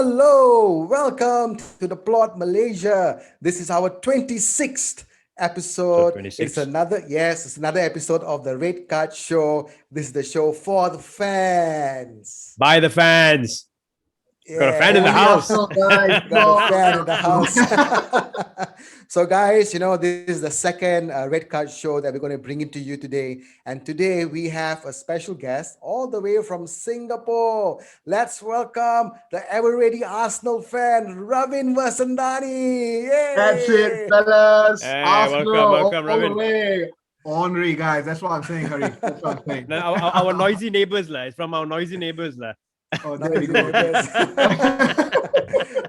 Hello, welcome to the Plot Malaysia. This is our 26th So episode. It's 26. another, yes, it's another episode of the Red Card Show. This is the show for the fans. By the fans. Got a fan in the Yeah, Only house. Arsenal, guys. got a No, fan in the Arsenal. house. So, guys, this is the second Red Card show that we're going to bring it to you today. And today we have a special guest all the way from Singapore. Let's welcome the ever ready Arsenal fan, Ravin Vasandani. That's it, Yay! fellas. Hey, welcome, Arsenal welcome, all the Ravin. way. Ornery, guys. That's what I'm saying, Harry. That's what I'm saying. Now, our noisy neighbors, la. It's from our noisy neighbors, la. Oh, Now there we we go.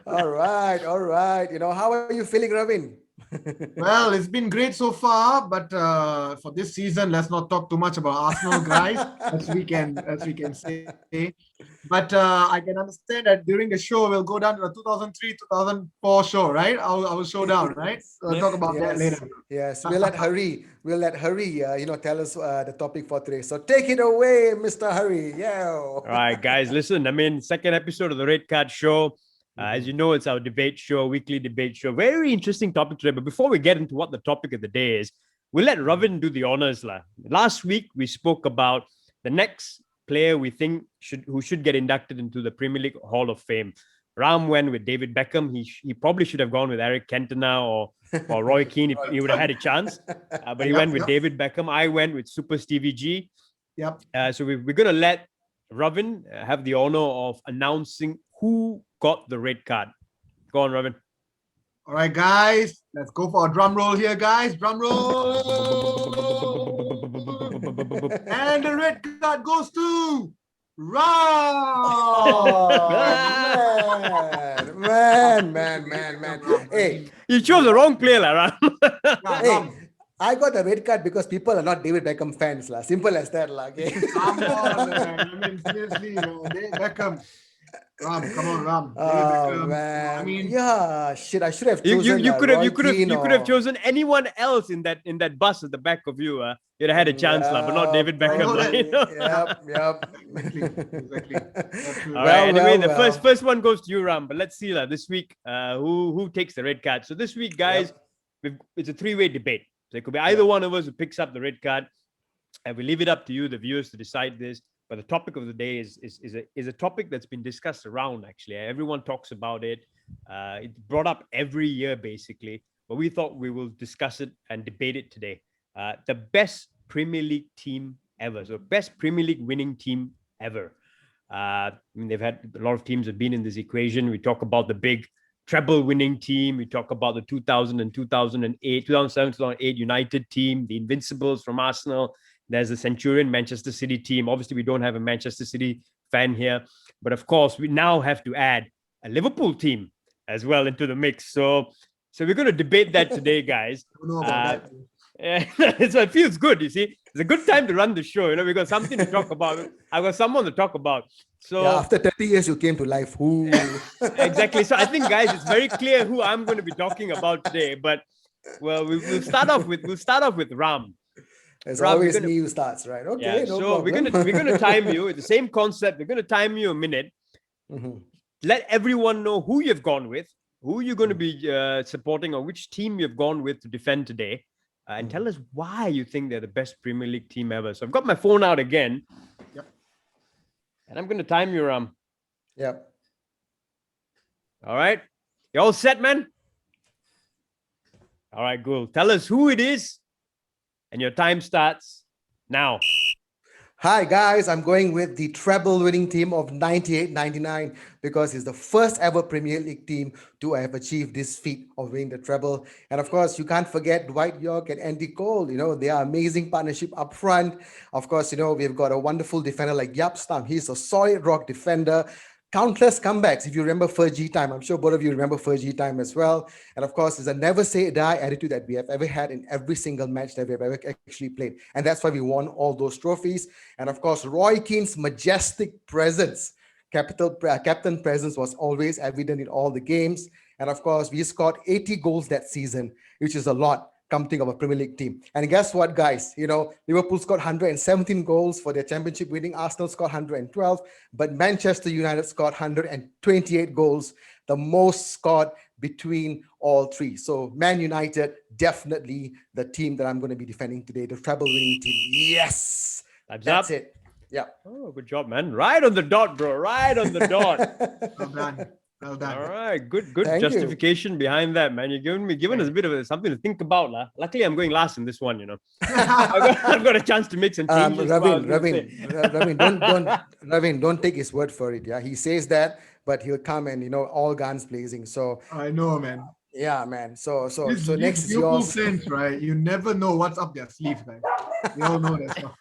All right, all right. How are you feeling, Ravin? Well, it's been great so far, but for this season, let's not talk too much about Arsenal, guys, as we can say. But I can understand that during the show, we'll go down to the 2003, 2004 show, right? Our showdown, right? So we'll talk about that Yes, later. yes. We'll let Harry tell us the topic for today. So take it away, Mr. Harry. Yeah. All right, guys, listen. Second episode of the Red Card Show. As you know, it's our debate show, weekly debate show. Very interesting topic today. But before we get into what the topic of the day is, we'll let Ravin do the honors, la. Last week, we spoke about the next player we think who should get inducted into the Premier League Hall of Fame. Ram went with David Beckham. He probably should have gone with Eric Cantona or Roy Keane. He would have had a chance. But he went with David Beckham. I went with Super Stevie G. Yep. So we're going to let Ravin have the honor of announcing who got the red card. Go on, Ravin. All right, guys. Let's go for a drum roll here, guys. Drum roll. And the red card goes to Ram. Oh, man. Hey, You chose the wrong player, la, Ram. hey, I got a red card because people are not David Beckham fans. La. Simple as that. La, okay? Come on, man. Seriously, man. David Beckham. Ram, come on, Ram. David Oh Beckham. man. I mean, yeah, shit. I should have You chosen you could Roy have Keane chosen anyone else in that bus at the back of you. You'd have had a chance, la, but not David Yeah, Beckham. know La, that. you know? Yep. exactly. That's true. All right. Anyway, the well. first one goes to you, Ram. But let's see, la, this week, who takes the red card. So this week, guys, it's a three-way debate. So it could be either one of us who picks up the red card, and we leave it up to you, the viewers, to decide this. But the topic of the day is a topic that's been discussed around. Actually, everyone talks about it. It's brought up every year, basically. But we thought we will discuss it and debate it today. The best Premier League team ever. So best Premier League winning team ever. They've had a lot of teams have been in this equation. We talk about the big treble winning team. We talk about the 2000 and 2008, 2007, 2008 United team, the Invincibles from Arsenal. There's the Centurion Manchester City team. Obviously, we don't have a Manchester City fan here. But of course, we now have to add a Liverpool team as well into the mix. So we're going to debate that today, guys. I don't know about that. So it feels good, you see. It's a good time to run the show. We got something to talk about. I've got someone to talk about. So After 30 years, you came to life. Ooh. exactly. So I think, guys, it's very clear who I'm going to be talking about today. But well, we'll start off with Ram. It's Ram, always we're gonna- me who starts, right? Okay, Yeah. no So we're problem. gonna time you. It's the same concept. We're gonna time you a minute. Mhm. Let everyone know who you've gone with, who you're going to be supporting, or which team you've gone with to defend today, and tell us why you think they're the best Premier League team ever. So I've got my phone out again. Yep. And I'm going to time you, Ram. Yep. All right. You all set, man? All right, cool. Tell us who it is, and your time starts now. Hi guys, I'm going with the treble winning team of 98-99 because it's the first ever Premier League team to have achieved this feat of winning the treble. And of course, you can't forget Dwight York and Andy Cole. They are amazing partnership up front. Of course, we've got a wonderful defender like Yap Stam. He's a solid rock defender. Countless comebacks. If you remember Fergie time, I'm sure both of you remember Fergie time as well. And of course, it's a never say die attitude that we have ever had in every single match that we have ever actually played. And that's why we won all those trophies. And of course, Roy Keane's majestic presence, captain presence was always evident in all the games. And of course, we scored 80 goals that season, which is a lot come think of a Premier League team. And guess what, guys? Liverpool scored 117 goals for their championship winning. Arsenal scored 112, but Manchester United scored 128 goals, the most scored between all three. So Man United, definitely the team that I'm going to be defending today, the treble winning team. Yes, that's it. Yeah. Oh, good job, man. Right on the dot, bro. Right on the dot. Well done. Well done. All right, good Thank you. justification behind that, man. You're giving us a bit of something to think about, lah. Luckily, I'm going last in this one. I've got a chance to make some changes. Ravin, don't take his word for it. Yeah, he says that, but he'll come and all guns blazing. So I know, man. yeah, man. So These next is Liverpool yours. fans, right? You never know what's up their sleeve, man. You all know that stuff.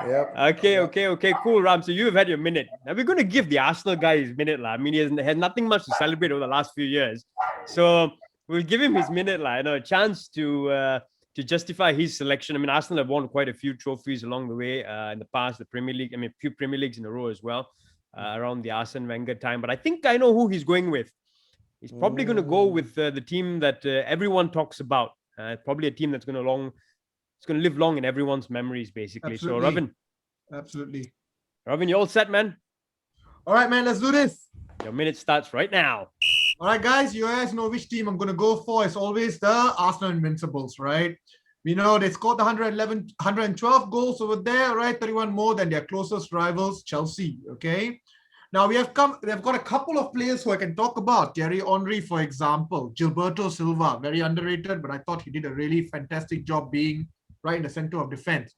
Yep. Okay, cool, Ram. So you've had your minute. Now we're going to give the Arsenal guy his minute, lah. I mean, he has nothing much to celebrate over the last few years, so we'll give him his minute, lah. A chance to justify his selection. I mean, Arsenal have won quite a few trophies along the way in the past. The Premier League, I mean, a few Premier Leagues in a row as well around the Arsene Wenger time. But I think I know who he's going with. He's probably going to go with the team that everyone talks about. Probably a team that's going to live long in everyone's memories, basically. Absolutely. So, Ravin. Absolutely. Ravin, you all set, man? All right, man, let's do this. Your minute starts right now. All right, guys, you guys know which team I'm going to go for. It's always the Arsenal Invincibles, right? We know they scored the 112 goals over there, right? 31 more than their closest rivals, Chelsea, okay? Now, they've got a couple of players who I can talk about. Thierry Henry, for example. Gilberto Silva, very underrated, but I thought he did a really fantastic job being right in the center of defense.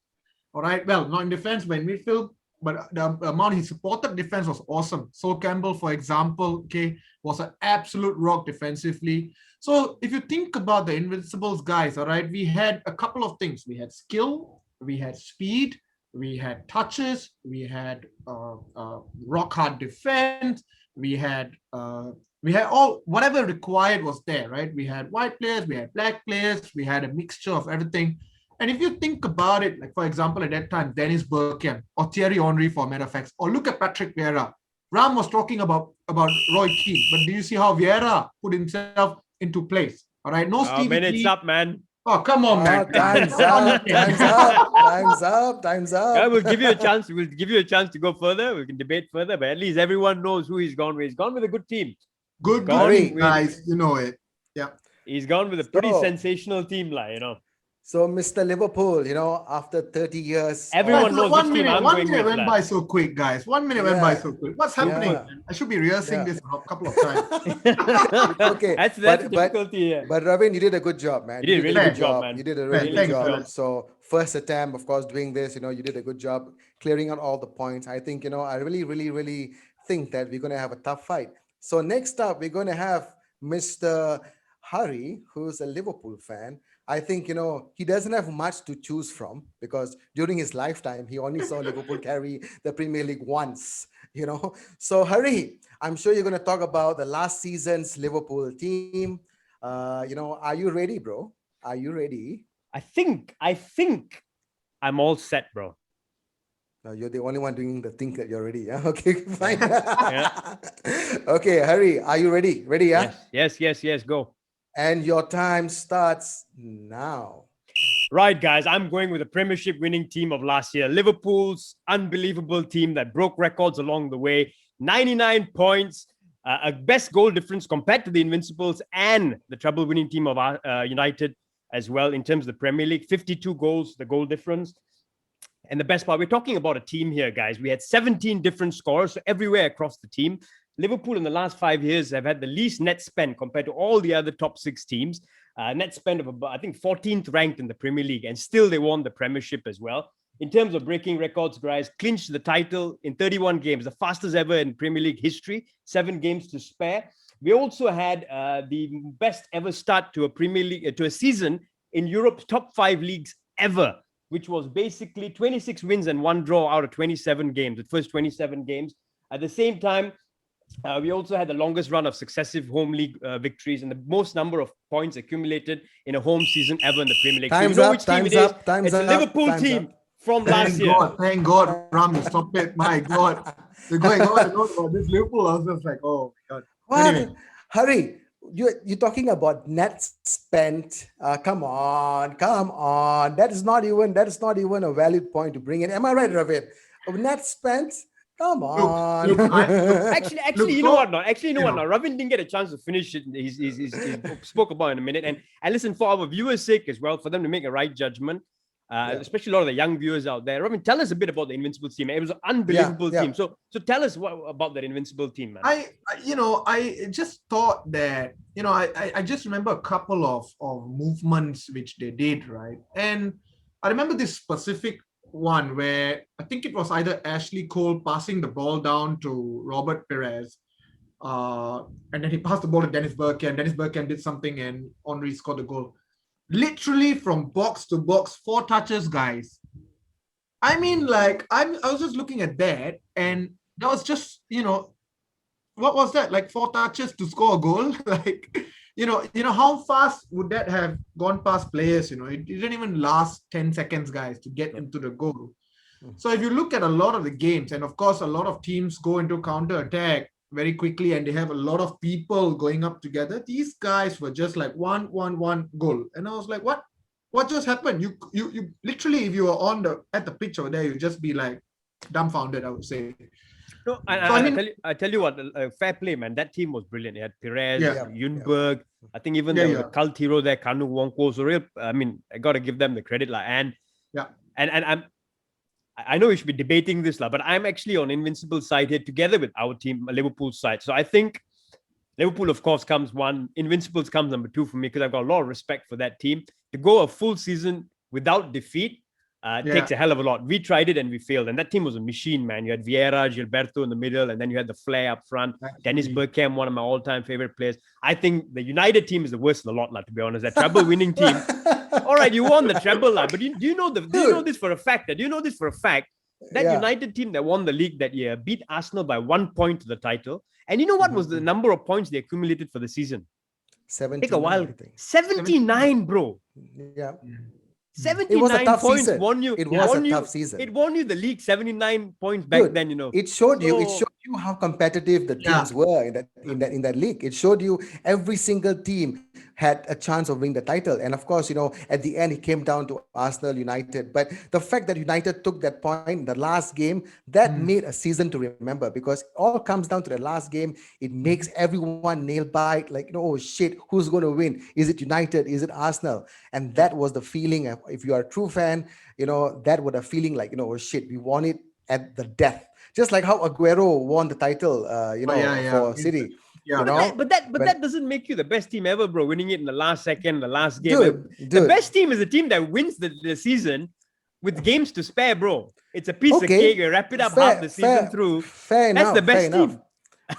All right, well, not in defense, but in midfield, but the amount he supported defense was awesome. Sol Campbell, for example, okay, was an absolute rock defensively. So if you think about the Invincibles guys, all right, we had a couple of things. We had skill, we had speed, we had touches, we had rock hard defense, we had all whatever required was there, right? We had white players, we had black players, we had a mixture of everything. And if you think about it, like for example, at that time, Dennis Bergkamp or Thierry Henry, for matter of fact, or look at Patrick Vieira. Ram was talking about Roy Keane, but do you see how Vieira put himself into place? All right, no Stevie Minutes G. up, man. Oh, come on, man. Time's up. Yeah, we'll give you a chance. We'll give you a chance to go further. We can debate further, but at least everyone knows who he's gone with. He's gone with a good team. Good Gone guys. You know it. Yeah. He's gone with a pretty So- sensational team, So, Mr. Liverpool, after 30 years, Everyone Guys, knows one which team minute, I'm one going minute with, went lad. by so quick, guys. 1 minute went by Yeah. so quick. What's happening? Yeah. Man? I should be rehearsing Yeah. this a couple of times. okay, That's the but difficulty here. but Ravin, you did a good job, man. You did a really good job, man. You did a really good Thanks, job. fellas. So first attempt, of course, doing this, you did a good job clearing out all the points. I think, I really, really, really think that we're going to have a tough fight. So next up, we're going to have Mr. Hari, who's a Liverpool fan. I think, he doesn't have much to choose from because during his lifetime, he only saw Liverpool carry the Premier League once, So, Hari, I'm sure you're going to talk about the last season's Liverpool team. Are you ready, bro? Are you ready? I think I'm all set, bro. No, you're the only one doing the think that you're ready. Yeah? Okay, fine. Okay, Hari, are you ready? Ready, yeah? Yes, go. And your time starts now. Right, guys, I'm going with the Premiership winning team of last year. Liverpool's unbelievable team that broke records along the way. 99 points, a best goal difference compared to the Invincibles and the treble winning team of United as well in terms of the Premier League. 52 goals, the goal difference. And the best part, we're talking about a team here, guys. We had 17 different scorers, so everywhere across the team. Liverpool in the last 5 years have had the least net spend compared to all the other top 6 teams. Net spend of about, I think, 14th ranked in the Premier League, and still they won the Premiership as well. In terms of breaking records, guys, clinched the title in 31 games, the fastest ever in Premier League history, 7 games to spare. We also had the best ever start to a Premier League, to a season in Europe's top 5 leagues ever, which was basically 26 wins and 1 draw out of 27 games, the first 27 games. At the same time, we also had the longest run of successive home league victories and the most number of points accumulated in a home season ever in the Premier League. Time's so you know up, which team time's it is. up, time's It's up, the Liverpool time's team up. from last year. Thank God, Ram, stop it. My God. We're going on and on about this Liverpool. I was just like, oh my God. What? Anyway. Hurry. you're talking about net spent. Come on. That is not even a valid point to bring in. Am I right, Ravin? Net spent. Come Look, on. look, Actually, look, you know so, what? Now, actually, you know you what? know, Now, Ravin didn't get a chance to finish it. He's spoke about in a minute, and listen, for our viewers' sake as well, for them to make a right judgment, Yeah. especially a lot of the young viewers out there. Ravin, tell us a bit about the Invincibles team. It was an Yeah. unbelievable Yeah. team. So tell us what about that Invincible team, man. I just thought that, I just remember a couple of movements which they did, right? And I remember this specific one where I think it was either Ashley Cole passing the ball down to Robert Perez, uh, and then he passed the ball to Dennis Bergkamp. Dennis Bergkamp did something, and Henry scored the goal. Literally from box to box, 4 touches, guys. I mean, like, I was just looking at that, and that was just, what was that? Like 4 touches to score a goal? Like, how fast would that have gone past players? It didn't even last 10 seconds, guys, to get into the goal. So if you look at a lot of the games, and of course, a lot of teams go into counter attack very quickly, and they have a lot of people going up together. These guys were just like one goal, and I was like, what? What just happened? You literally, if you were at the pitch over there, you'd just be like dumbfounded, I would say. No, So I mean, I tell you what, fair play, man. That team was brilliant. They had Perez, Yeah. Yunberg. I think even Yeah, there was yeah. a cult hero there, Kanu Wongko. So real, I mean, I got to give them the credit, lah. Yeah. And I know we should be debating this, lah, but I'm actually on Invincible side here together with our team, Liverpool side. So I think Liverpool, of course, comes one. Invincibles comes number 2 for me because I've got a lot of respect for that team. To go a full season without defeat takes a hell of a lot. We tried it and we failed. And that team was a machine, man. You had Vieira, Gilberto in the middle, and then you had the Flair up front. Dennis Bergkamp, one of my all-time favorite players. I think the United team is the worst of the lot, lah, to be honest. That treble-winning team. All right, you won the treble, lah, but do you know this for a fact? Do you know this for a fact? That Yeah. United team that won the league that year beat Arsenal by 1 point to the title. And you know what was the number of points they accumulated for the season? 79, Take a while. I think. 79, bro. Yeah. 79 It was a tough points season. won you. It was won a you, tough season. It won you the league 79 points back Dude, then, you know. It showed you. It So- showed you how competitive the Yeah. teams were in that league. It showed you every single team had a chance of winning the title. And of course, at the end, it came down to Arsenal United. But the fact that United took that point in the last game, that made a season to remember, because it all comes down to the last game. It makes everyone nail bite, like, oh shit, who's going to win? Is it United? Is it Arsenal? And that was the feeling. If you are a true fan, that was a feeling like, oh shit, we won it at the death. Just like how Aguero won the title, for City. Yeah. You know? But that doesn't make you the best team ever, bro. Winning it in the last second, the last game. Dude, The best team is a team that wins the season with games to spare, bro. It's a piece of cake. You wrap it up half the season through. Fair enough. That's the best fair team. enough.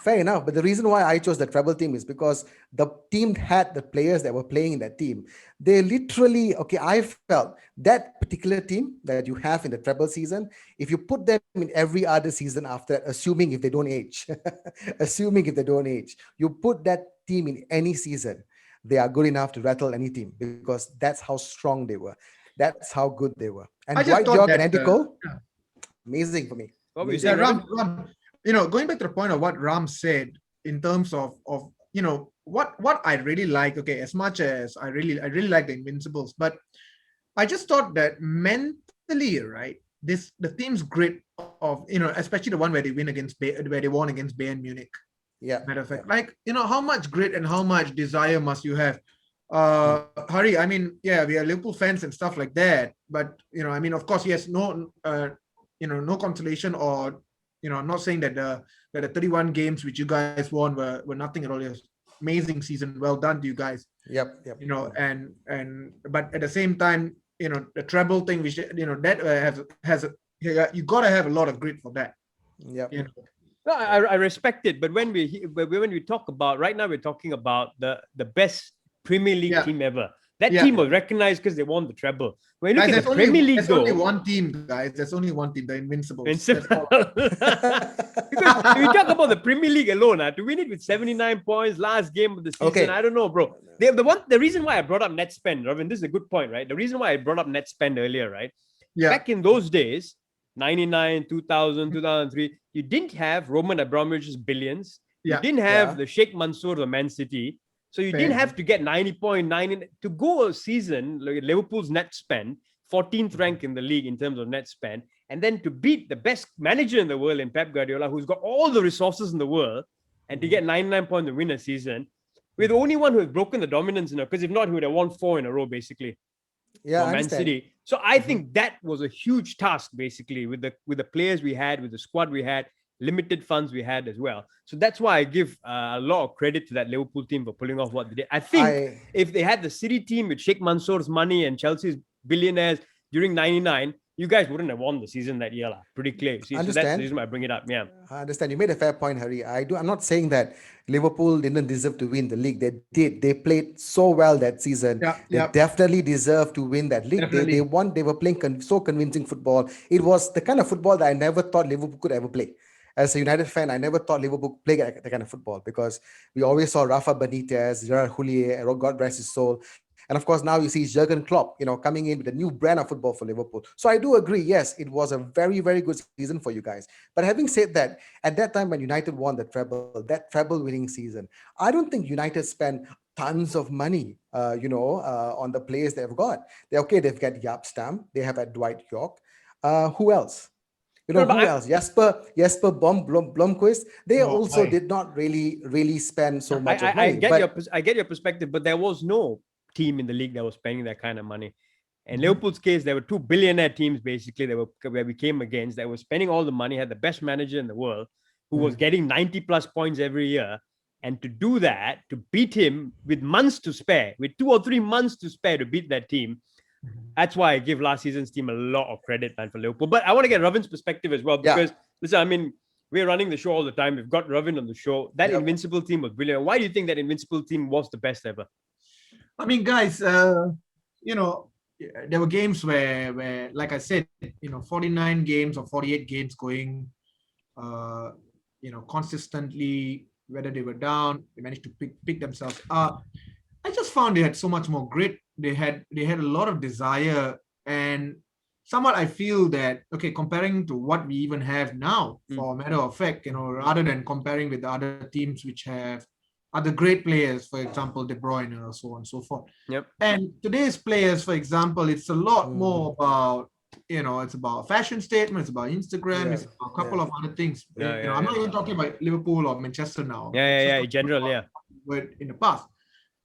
Fair enough. But the reason why I chose the treble team is because the team had the players that were playing in that team. They literally, I felt that particular team that you have in the treble season, if you put them in every other season after, assuming if they don't age, you put that team in any season, they are good enough to rattle any team, because that's how strong they were. That's how good they were. And I just Dwight thought York that, and Andy Cole, amazing for me. What were you Yeah, saying, Ravin? Ram, going back to the point of what Ram said in terms of what I really like. Okay, as much as I really like the Invincibles, but I just thought that mentally, right? The team's grit of especially the one where they won against Bayern Munich. Yeah. Matter of fact, like how much grit and how much desire must you have? Hari, I mean, yeah, we are Liverpool fans and stuff like that, but I mean, of course, yes, no, no consolation, or I'm not saying that the 31 games which you guys won were nothing at all. It was amazing season, well done to you guys. Yep. And but at the same time, the treble thing, which that has you gotta have a lot of grit for that. Yep. No, I respect it, but when we talk about right now, we're talking about the best Premier League team ever. That team was recognized because they won the treble. When you look at the Premier League, there's only one team, guys. There's only one team, the Invincibles. Because if you talk about the Premier League alone, to win it with 79 points last game of the season, I don't know, bro. The reason why I brought up net spend, Ravin, this is a good point, right? The reason why I brought up net spend earlier, right? Yeah. Back in those days, 99, 2000, 2003, you didn't have Roman Abramovich's billions. You didn't have the Sheikh Mansour of Man City. So you Fair. didn't have to get 90.9 to go a season. Like Liverpool's net spend, 14th rank in the league in terms of net spend, and then to beat the best manager in the world in Pep Guardiola, who's got all the resources in the world, and to get 99 points to win a season. We're the only one who has broken the dominance, because if not, he would have won 4 in a row, basically, Yeah, for I Man understand. City. So I think that was a huge task, basically, with the players we had, with the squad we had, limited funds we had as well. So that's why I give a lot of credit to that Liverpool team for pulling off what they did. I think I if they had the City team with Sheikh Mansour's money and Chelsea's billionaires during '99, you guys wouldn't have won the season that year, pretty clear. See, so that's the understand. reason why I bring it up. Yeah. I understand. You made a fair point, Harry. I'm not saying that Liverpool didn't deserve to win the league. They did. They played so well that season. Yeah, They yeah, definitely deserved to win that league. They definitely. won. They were playing so convincing football. It was the kind of football that I never thought Liverpool could ever play. As a United fan, I never thought Liverpool could play that kind of football because we always saw Rafa Benitez, Gerard Houllier, God rest his soul. And of course, now you see Jurgen Klopp, coming in with a new brand of football for Liverpool. So I do agree. Yes, it was a very, very good season for you guys. But having said that, at that time when United won the treble, that treble winning season, I don't think United spent tons of money, on the players they've got. They've got Yap Stam, they have had Dwight York. Who else? No, but Who else? Jesper Blomqvist. They No, also did not really spend so much of I money. get But I get your perspective, but there was no team in the league that was spending that kind of money. In Mhm. Liverpool's case, there were 2 billionaire teams basically that were where we came against that were spending all the money, had the best manager in the world, who was getting 90 plus points every year. And to do that, to beat him with months to spare, with 2 or 3 months to spare to beat that team, that's why I give last season's team a lot of credit, man, for Liverpool. But I want to get Ravin's perspective as well, Yeah. because listen, I mean, we're running the show all the time. We've got Ravin on the show. That Yep. Invincible team was brilliant. Why do you think that Invincible team was the best ever? I mean, guys, there were games where, like I said, 49 games or 48 games going, consistently, whether they were down, they managed to pick themselves up. I just found they had so much more grit. They had a lot of desire, and somewhat I feel that, okay, comparing to what we even have now, for a matter of fact, rather than comparing with the other teams which have other great players, for example, De Bruyne or so on and so forth. Yep. And today's players, for example, it's a lot more about, it's about fashion statement, it's about Instagram, it's about a couple of other things. I'm not even talking about Liverpool or Manchester now. Yeah. In general, yeah. But in the past,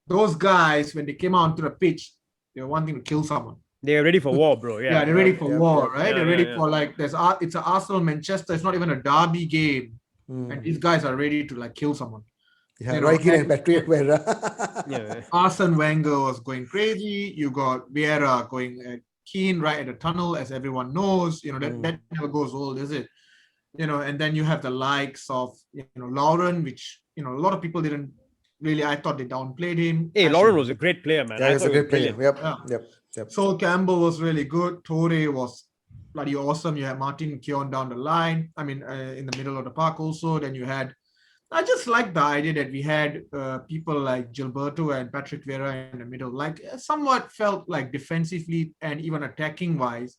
those guys, when they came out onto the pitch, they were wanting to kill someone. They are ready for war, bro. Yeah, they're ready for war, right? Yeah, They're ready yeah. for it's an Arsenal Manchester. It's not even a derby game, and these guys are ready to kill someone. Yeah, Roy Keane and Patrick Vieira. Yeah. Arsene Wenger was going crazy. You got Vieira going keen right at the tunnel, as everyone knows. That never goes old, is it? And then you have the likes of Lauren, which a lot of people didn't really. I thought they downplayed him. Hey, Lauren was a great player, man. Yeah, I he was a thought great player. brilliant. Yep. Sol Campbell was really good. Torre was bloody awesome. You had Martin Keown down the line. I mean, in the middle of the park also. Then you had. I just like the idea that we had people like Gilberto and Patrick Vieira in the middle, somewhat felt like defensively and even attacking wise.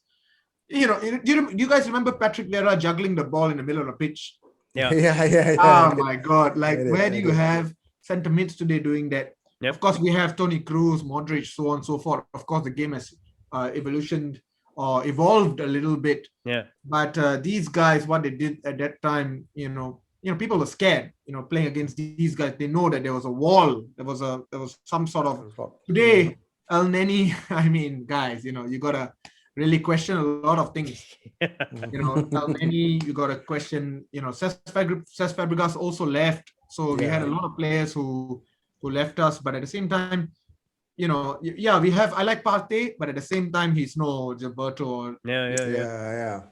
Do you guys remember Patrick Vieira juggling the ball in the middle of the pitch? Yeah. Yeah. Oh my God. Where do I you did. have centre mids today doing that? Yep. Of course, we have Toni Kroos, Modric, so on and so forth. Of course, the game has evolved a little bit. Yeah. But these guys, what they did at that time, people were scared, playing against these guys. They know that there was a wall. There was some sort of today, El Neni. I mean, guys, you gotta really question a lot of things. El Neni, you gotta question. Cesc Fabregas also left, so we had a lot of players who left us. But at the same time, we have. I like Partey, but at the same time, he's no Gilberto. Or, Yeah.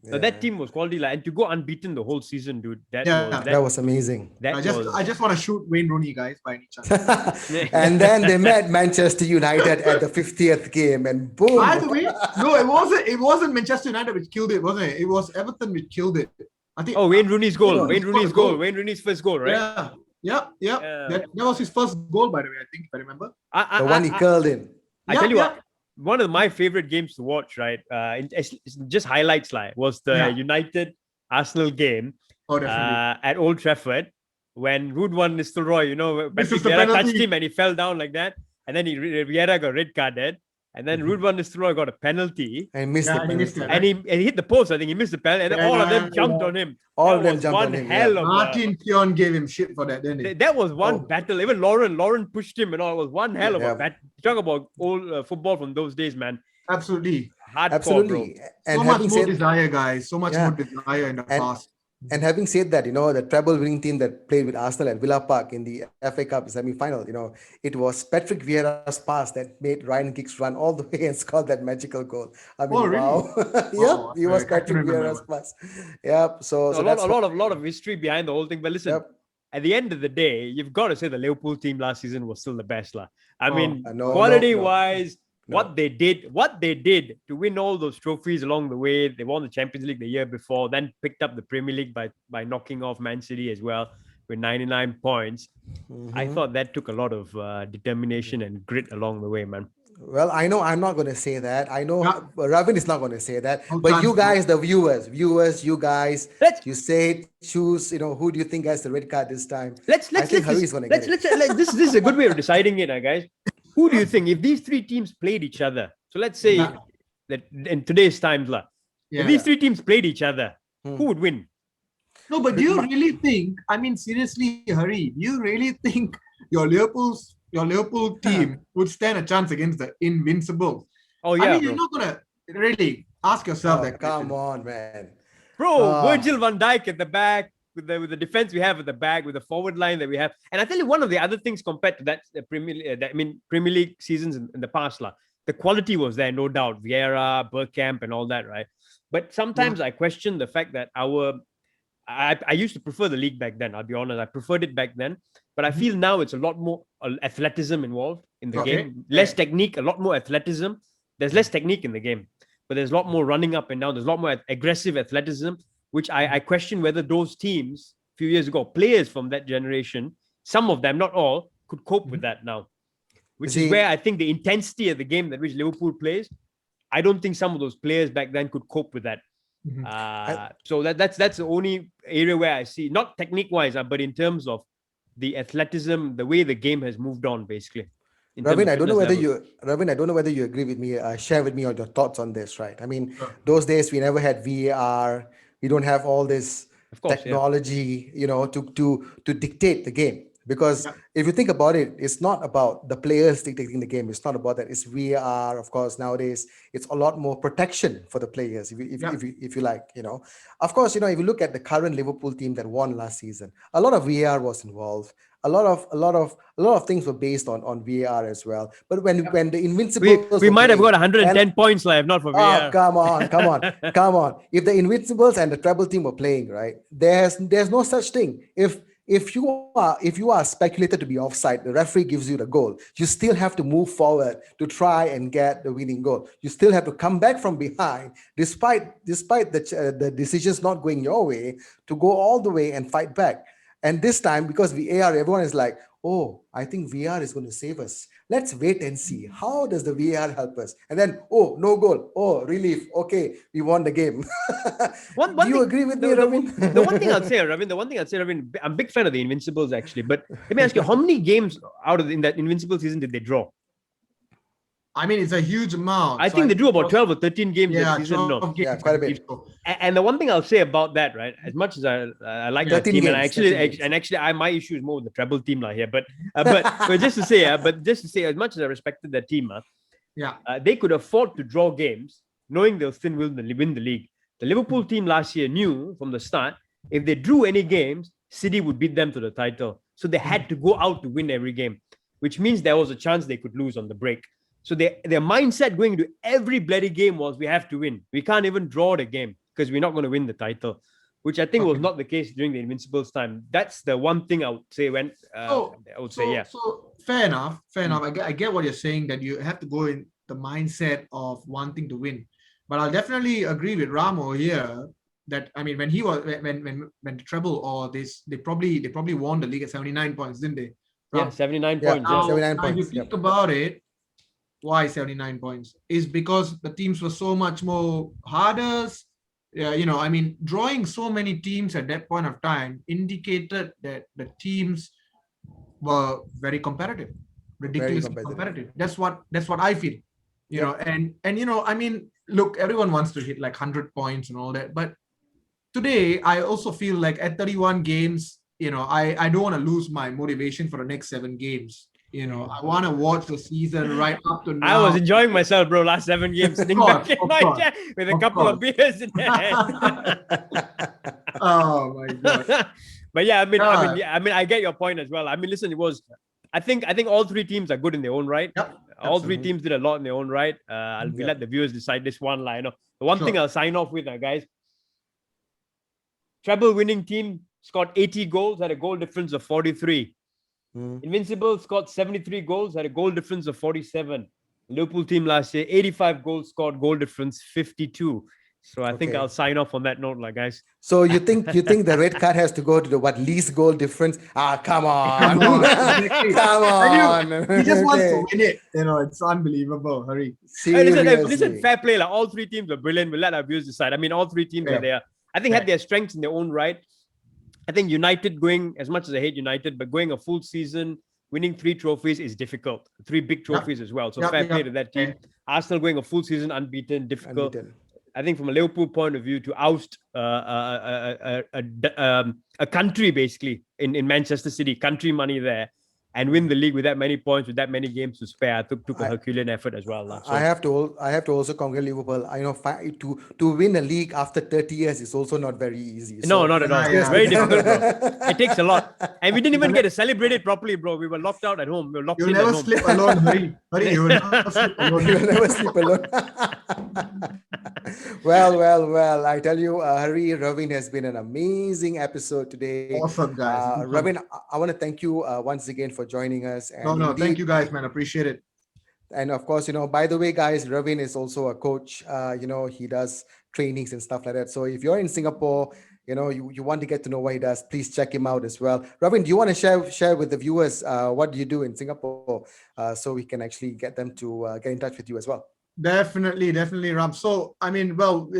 So that team was quality, and to go unbeaten the whole season, dude. That was amazing. I just want to shoot Wayne Rooney, guys, by any chance. And then they met Manchester United at the 50th game, and boom. By the way, no, it wasn't Manchester United which killed it, wasn't it? It was Everton which killed it. I think. Oh, Wayne Rooney's goal. Wayne Rooney's Wayne Rooney's first goal, right? Yeah. That was his first goal, by the way, I think, if I remember. The one he curled in. I tell you what, one of my favorite games to watch, right? It's just highlights was the United Arsenal game Oh, definitely. at Old Trafford, when Ruud van Nistelrooy, Misses Patrick the Vieira touched penalty. him and he fell down like that. And then Vieira got red card then. And then Ruud van Nistelrooy got a penalty. And missed Yeah, the and he missed penalty. it, And he hit the post. I think he missed the penalty. And then all of them jumped on him. All That of them was jumped one on him, hell yeah. of Martin Keown gave him shit for that, didn't he? that was one Oh. battle. Even Lauren pushed him and all. It was one hell of Yeah. a battle. Talk about old football from those days, man. Absolutely. Hardcore, Absolutely. bro. And So much having more said desire, guys. So much Yeah. more desire in the And- past. And having said that, the treble winning team that played with Arsenal at Villa Park in the FA Cup semi-final, it was Patrick Vieira's pass that made Ryan Giggs run all the way and scored that magical goal. I mean, Oh, really? wow. Yep, Oh, he was I can't Patrick remember. Vieira's pass. Yep. So a that's lot of history behind the whole thing. But listen, Yep. at the end of the day, you've got to say the Liverpool team last season was still the best, lah. I Oh, mean, no, quality no, no. wise, No. what they did to win all those trophies along the way. They won the Champions League the year before, then picked up the Premier League by knocking off Man City as well with 99 points. I Mhm. thought that took a lot of determination and grit along the way, man. Well, I know I'm not going to say that. I know Yeah. Ravin is not going to say that. No But you chance, guys, the viewers, you guys, Let's you say it, choose, who do you think has the red card this time? let's I think Harry's gonna get it. this is a good way of deciding it, guys. Who do you think if these three teams played each other? So let's say Yeah. that in today's times, lah, Yeah. if these three teams played each other, Hmm. who would win? No, but do you really think, I mean, seriously, Hari, do you really think your Liverpool team would stand a chance against the Invincibles? Oh I yeah, mean, bro. you're not gonna really ask yourself Oh, that come question. on, man. Bro, Ah. Virgil van Dijk at the back with the defense we have at the back with the forward line that we have. And I tell you, one of the other things compared to that Premier League seasons in the past, lah, the quality was there, no doubt. Vieira, Bergkamp, and all that, right? But sometimes I question the fact that I used to prefer the league back then. I'll be honest, I preferred it back then. But I feel now it's a lot more athleticism involved in the Okay. game, less technique, a lot more athleticism. There's less technique in the game, but there's a lot more running up and down. There's a lot more aggressive athleticism, which I question whether those teams a few years ago, players from that generation, some of them, not all, could cope with that now. Which See- is where I think the intensity of the game that which Liverpool plays, I don't think some of those players back then could cope with that. Mhm. So that's the only area where I see, not technique wise, but in terms of the athleticism, the way the game has moved on, basically. in terms Ravin, of I don't know fitness whether levels. Ravin, I don't know whether you agree with me. Share with me your thoughts on this, right? I mean, Sure. those days we never had VAR. We don't have all this Of course, yeah. technology, to dictate the game. Because Yeah. if you think about it, it's not about the players dictating the game. It's not about that. It's VAR, of course. Nowadays, it's a lot more protection for the players, Yeah. if you like. Of course, if you look at the current Liverpool team that won last season, a lot of VAR was involved. A lot of things were based on VAR as well. But when the Invincibles We were might have got playing, 110 points left, not for oh, VAR. come on, come on. If the Invincibles and the treble team were playing, right, there's no such thing. If you are speculated to be offside, the referee gives you the goal. You still have to move forward to try and get the winning goal. You still have to come back from behind, despite the decisions not going your way, to go all the way and fight back. And this time, because VAR, everyone is like, oh, I think VAR is going to save us. Let's wait and see. How does the VAR help us? And then, oh, no goal. Oh, relief. Okay, we won the game. Do you agree with me, Ravin? The one thing I'd say, Ravin, I'm a big fan of the Invincibles, actually. But let me ask you, how many games in that Invincible season did they draw? I mean, it's a huge amount. I So think they drew about 12 or 13 games yeah, that season. 12 No. games, Yeah, quite a I believe bit. so. And the one thing I'll say about that, right? As much as I like that 13 team, and games, actually, 13 games. my issue is more with the treble team here. But just to say, as much as I respected that team, Yeah. they could afford to draw games, knowing they'll still win the league. The Liverpool team last year knew from the start if they drew any games, City would beat them to the title. So they had to go out to win every game, which means there was a chance they could lose on the break. So their mindset going into every bloody game was, we have to win. We can't even draw the game because we're not going to win the title, which I think was not the case during the Invincibles time. That's the one thing I would say So fair enough. I get what you're saying, that you have to go in the mindset of wanting to win. But I'll definitely agree with Ramo here that, I mean, when the treble or this, they probably won the league at 79 points, didn't they? Yeah, 79 Yeah. points. Now, Yeah. 79 now if you points, think yep. about it, why 79 points? Is because the teams were so much more harder? yeah, you know, I mean, drawing so many teams at that point of time indicated that the teams were very competitive, Very ridiculously competitive. competitive. That's what I feel. You know, Yep. and you know, I mean, look, everyone wants to hit like 100 points and all that, but today I also feel like at 31 games, you know, I don't want to lose my motivation for the next 7 games. You know, I want to watch the season right up to I was now. enjoying myself, bro. Last 7 games, Of sitting back course, in of my course, chair with a of couple of course. beers in hand. Oh my god. But yeah, Yeah. I get your point as well. I mean, listen, it was. I think all three teams are good in their own right. Yep. All three Absolutely. teams did a lot in their own right. We Yep. let the viewers decide this one line. The one thing Sure. I'll sign off with, guys. Treble winning team scored 80 goals, had a goal difference of 43. Invincible scored 73 goals, had a goal difference of 47. Liverpool team last year, 85 goals scored, goal difference 52. So I think Okay. I'll sign off on that note, guys. So you think the red card has to go to the what least goal difference? Ah, come on. Come on. Exactly. Come And on. he just wants to Okay. win it. You know, it's unbelievable. Hurry. Hey, listen, Seriously. fair play. Like, all three teams are brilliant. We'll let our viewers decide. I mean, all three teams are Fair. there. I think had their strengths in their own right. I think United going, as much as I hate United, but going a full season, winning 3 trophies is difficult. 3 big trophies as well. So fair play to that team. Arsenal going a full season unbeaten, difficult. Unbeaten. I think from a Liverpool point of view, to oust a country basically in Manchester City, country money there, and win the league with that many points, with that many games to spare, I took a Herculean effort as well. So. I have to also congratulate Liverpool. I know to win a league after 30 years is also not very easy. No, So not at all. Yeah, It's yeah. very difficult, bro. It takes a lot. And we didn't even get to celebrate it properly, bro. We were locked out at home. We were locked You'll in never at home. sleep alone, Hurry. Hurry, you will never sleep alone. You'll never sleep alone. Well. I tell you, Hari, Ravin has been an amazing episode today. Awesome, guys. Awesome. Ravin, I want to thank you once again for joining us. And No, thank indeed, you guys, man. Appreciate it. and of course, by the way, guys, Ravin is also a coach. He does trainings and stuff like that. So if you're in Singapore, you want to get to know what he does, please check him out as well. Ravin, do you want to share with the viewers what do you do in Singapore, so we can actually get them to get in touch with you as well? Definitely, Ram. So, I mean, well,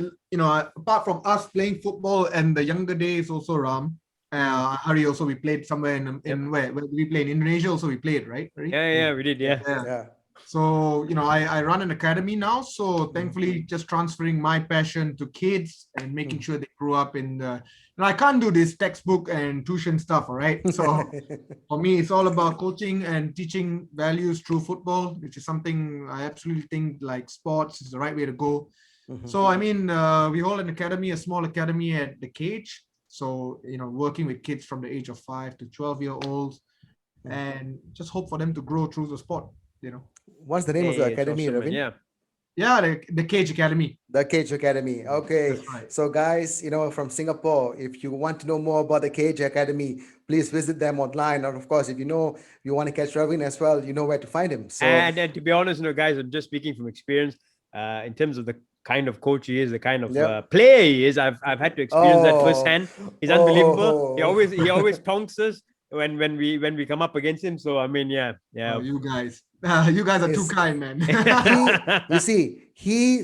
apart from us playing football and the younger days, also Ram, Hari, also we played somewhere in where did we play? In Indonesia also we played, right? Hari? Yeah, we did, yeah. Yeah. So, I run an academy now. So thankfully, just transferring my passion to kids and making sure they grow up in the. I can't do this textbook and tuition stuff, all right? So for me, it's all about coaching and teaching values through football, which is something I absolutely think like sports is the right way to go. So, I mean, we hold an academy, a small academy at the Cage. So, working with kids from the age of 5 to 12-year-olds and just hope for them to grow through the sport, What's the name of the academy, awesome, Ravin? yeah. Yeah, the Cage Academy. The Cage Academy. Okay. That's right. So guys, from Singapore, if you want to know more about the Cage Academy, please visit them online. And of course, if you want to catch Ravin as well, you know where to find him. So And to be honest, guys, I'm just speaking from experience, in terms of the kind of coach he is, the kind of player he is. I've had to experience that firsthand. He's unbelievable. He always tonks us when we come up against him. So I mean, yeah. Oh, you guys are too kind, man. you see, he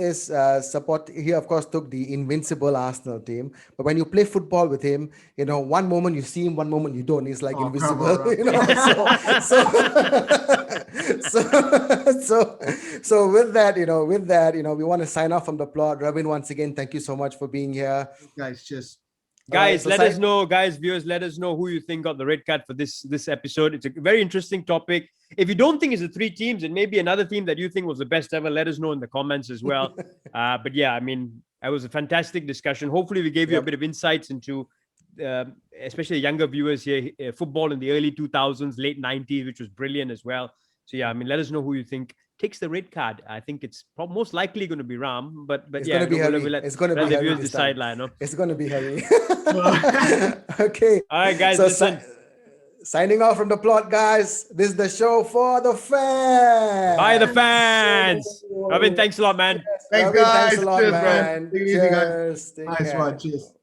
is support. He of course took the invincible Arsenal team, but when you play football with him, one moment you see him, one moment you don't. He's like invisible. So with that, we want to sign off from the plot. Ravin, once again, thank you so much for being here. Guys, just. Guys, let us know, viewers, let us know who you think got the red card for this episode. It's a very interesting topic. If you don't think it's the 3 teams, and maybe another team that you think was the best ever, let us know in the comments as well. But yeah, I mean, it was a fantastic discussion. Hopefully we gave you a bit of insights into, especially younger viewers here, football in the early 2000s, late 90s, which was brilliant as well. So yeah, I mean, let us know who you think takes the red card. I think it's most likely going to be Ram, but it's yeah, going to be Harry. It's going to be Harry. It's going to be Harry. Okay. All right, guys. So listen. Signing off from the plot, guys. This is the show for the fans. By the fans. Ravin, thanks a lot, man. Thanks, Ravin, guys. thanks a lot, Cheers, man. Take it easy, guys. Take Nice care. one. Cheers.